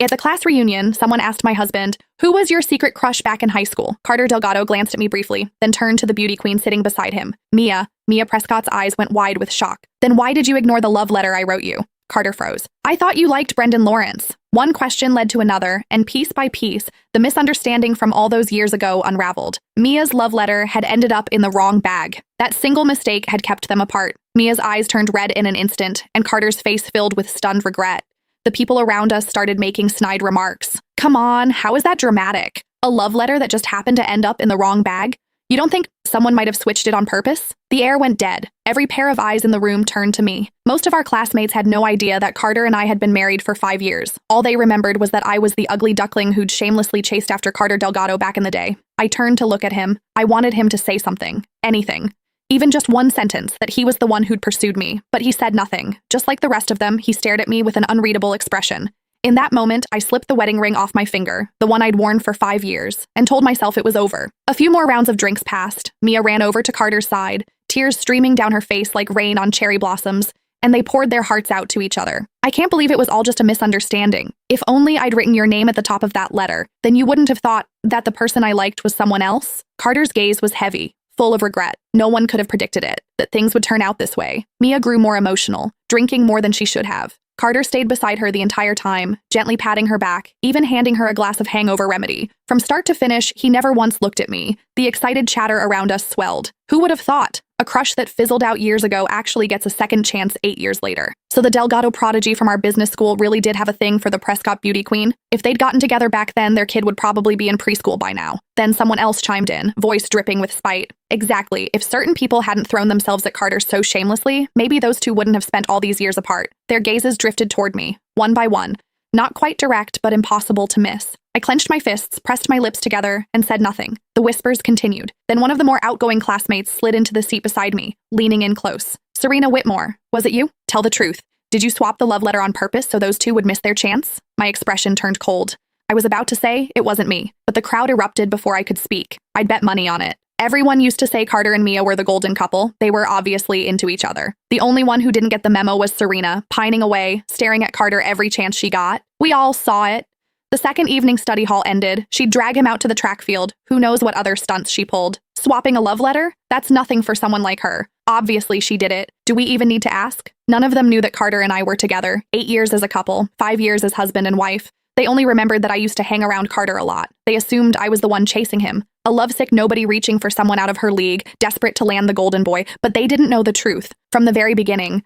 At the class reunion, someone asked my husband, "Who was your secret crush back in high school?" Carter Delgado glanced at me briefly, then turned to the beauty queen sitting beside him. Mia. Mia Prescott's eyes went wide with shock. "Then why did you ignore the love letter I wrote you?" Carter froze. "I thought you liked Brendan Lawrence." One question led to another, and piece by piece, the misunderstanding from all those years ago unraveled. Mia's love letter had ended up in the wrong bag. That single mistake had kept them apart. Mia's eyes turned red in an instant, and Carter's face filled with stunned regret. The people around us started making snide remarks. "Come on, how is that dramatic? A love letter that just happened to end up in the wrong bag? You don't think someone might have switched it on purpose?" The air went dead. Every pair of eyes in the room turned to me. Most of our classmates had no idea that Carter and I had been married for 5 years. All they remembered was that I was the ugly duckling who'd shamelessly chased after Carter Delgado back in the day. I turned to look at him. I wanted him to say something. Anything. Even just one sentence that he was the one who'd pursued me. But he said nothing. Just like the rest of them, he stared at me with an unreadable expression. In that moment, I slipped the wedding ring off my finger, the one I'd worn for 5 years, and told myself it was over. A few more rounds of drinks passed. Mia ran over to Carter's side, tears streaming down her face like rain on cherry blossoms, and they poured their hearts out to each other. "I can't believe it was all just a misunderstanding. If only I'd written your name at the top of that letter, then you wouldn't have thought that the person I liked was someone else." Carter's gaze was heavy, full of regret. No one could have predicted it, that things would turn out this way. Mia grew more emotional, drinking more than she should have. Carter stayed beside her the entire time, gently patting her back, even handing her a glass of hangover remedy. From start to finish, he never once looked at me. The excited chatter around us swelled. Who would have thought? A crush that fizzled out years ago actually gets a second chance 8 years later. So the Delgado prodigy from our business school really did have a thing for the Prescott beauty queen? If they'd gotten together back then, their kid would probably be in preschool by now. Then someone else chimed in, voice dripping with spite. Exactly. If certain people hadn't thrown themselves at Carter so shamelessly, maybe those two wouldn't have spent all these years apart. Their gazes drifted toward me, one by one. Not quite direct, but impossible to miss. I clenched my fists, pressed my lips together, and said nothing. The whispers continued. Then one of the more outgoing classmates slid into the seat beside me, leaning in close. "Serena Whitmore, was it you? Tell the truth. Did you swap the love letter on purpose so those two would miss their chance?" My expression turned cold. I was about to say it wasn't me, but the crowd erupted before I could speak. I'd bet money on it. Everyone used to say Carter and Mia were the golden couple. They were obviously into each other. The only one who didn't get the memo was Serena, pining away, staring at Carter every chance she got. We all saw it. The second evening study hall ended. She'd drag him out to the track field. Who knows what other stunts she pulled. Swapping a love letter? That's nothing for someone like her. Obviously she did it. Do we even need to ask? None of them knew that Carter and I were together. 8 years as a couple, 5 years as husband and wife. They only remembered that I used to hang around Carter a lot. They assumed I was the one chasing him. A lovesick nobody reaching for someone out of her league, desperate to land the golden boy, but they didn't know the truth. From the very beginning,